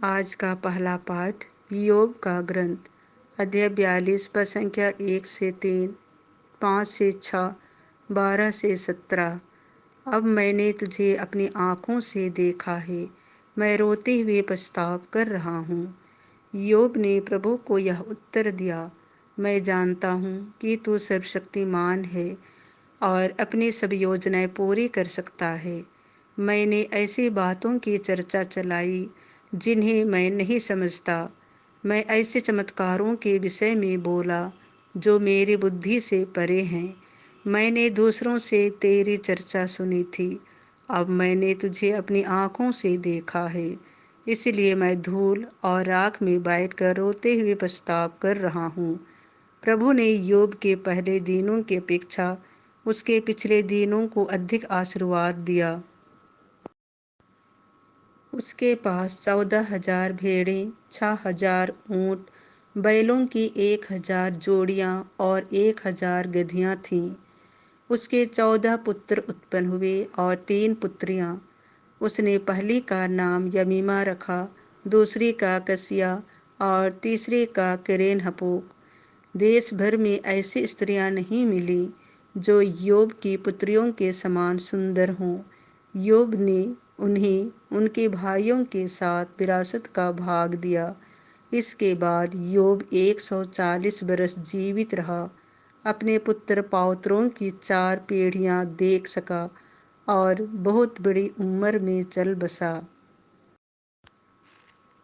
आज का पहला पाठ योग का ग्रंथ अध्याय 42 पद संख्या 1 से 3, 5 से 6, 12 से 17। अब मैंने तुझे अपनी आँखों से देखा है, मैं रोते हुए पछताव कर रहा हूँ। योग ने प्रभु को यह उत्तर दिया, मैं जानता हूँ कि तू सर्वशक्तिमान है और अपनी सब योजनाएं पूरी कर सकता है। मैंने ऐसी बातों की चर्चा चलाई जिन्हें मैं नहीं समझता। मैं ऐसे चमत्कारों के विषय में बोला जो मेरी बुद्धि से परे हैं। मैंने दूसरों से तेरी चर्चा सुनी थी, अब मैंने तुझे अपनी आँखों से देखा है, इसलिए मैं धूल और राख में बैठकर रोते हुए पछताव कर रहा हूँ। प्रभु ने योग के पहले दिनों की अपेक्षा उसके पिछले दिनों को अधिक आशीर्वाद दिया। उसके पास 14,000 भेड़ें, 6,000 ऊँट, बैलों की 1,000 जोड़ियाँ और 1,000 गधियाँ थीं। उसके 14 पुत्र उत्पन्न हुए और 3 पुत्रियाँ। उसने पहली का नाम यमीमा रखा, दूसरी का कसिया और तीसरी का केरेन-हपुक। देश भर में ऐसी स्त्रियां नहीं मिली जो योब की पुत्रियों के समान सुंदर हों। योब ने उन्हें उनके भाइयों के साथ विरासत का भाग दिया। इसके बाद योब 140 बरस जीवित रहा, अपने पुत्र पौत्रों की 4 पीढ़ियां देख सका और बहुत बड़ी उम्र में चल बसा।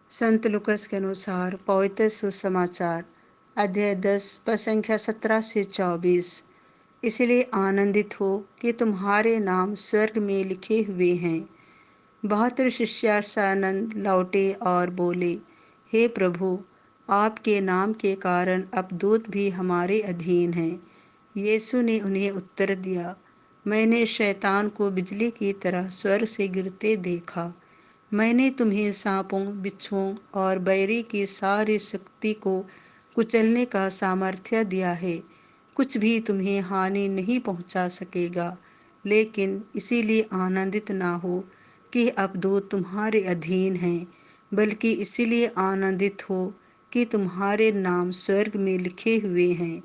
संत लूकस के अनुसार पवित्र सुसमाचार अध्याय 10 पद संख्या 17 से 24। इसलिए आनंदित हो कि तुम्हारे नाम स्वर्ग में लिखे हुए हैं। 72 शिष्यानंद लौटे और बोले, हे प्रभु, आपके नाम के कारण अब दूत भी हमारे अधीन हैं। यीशु ने उन्हें उत्तर दिया, मैंने शैतान को बिजली की तरह स्वर्ग से गिरते देखा। मैंने तुम्हें सांपों, बिच्छुओं और बैरी की सारी शक्ति को कुचलने का सामर्थ्य दिया है। कुछ भी तुम्हें हानि नहीं पहुंचा सकेगा। लेकिन इसीलिए आनंदित ना हो कि अब दूत तुम्हारे अधीन हैं, बल्कि इसीलिए आनंदित हो कि तुम्हारे नाम स्वर्ग में लिखे हुए हैं।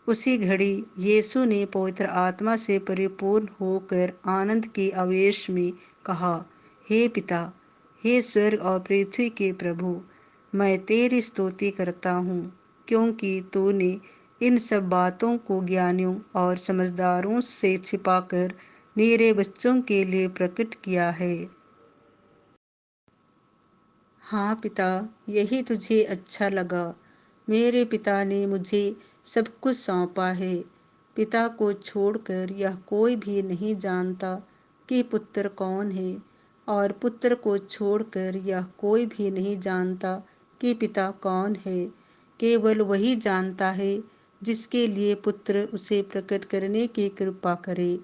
उसी घड़ी यीशु ने पवित्र आत्मा से परिपूर्ण होकर आनंद के आवेश में कहा, हे पिता, हे स्वर्ग और पृथ्वी के प्रभु, मैं तेरी स्तुति करता हूँ, क्योंकि तूने इन सब बातों को ज्ञानियों और समझदारों से छिपाकर मेरे बच्चों के लिए प्रकट किया है। हाँ पिता, यही तुझे अच्छा लगा। मेरे पिता ने मुझे सब कुछ सौंपा है। पिता को छोड़कर यह कोई भी नहीं जानता कि पुत्र कौन है, और पुत्र को छोड़कर यह कोई भी नहीं जानता कि पिता कौन है। केवल वही जानता है जिसके लिए पुत्र उसे प्रकट करने की कृपा करे।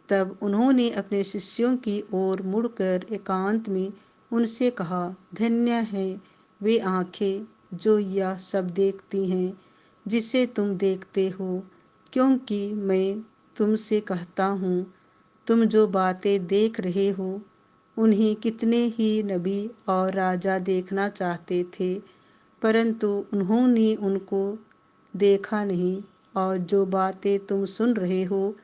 तब उन्होंने अपने शिष्यों की ओर मुड़कर एकांत में उनसे कहा, धन्य हैं वे आँखें जो यह सब देखती हैं जिसे तुम देखते हो, क्योंकि मैं तुमसे कहता हूँ, तुम जो बातें देख रहे हो उन्हें कितने ही नबी और राजा देखना चाहते थे, परंतु उन्होंने उनको देखा नहीं, और जो बातें तुम सुन रहे हो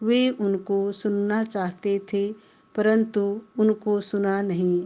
वे उनको सुनना चाहते थे, परंतु उनको सुना नहीं।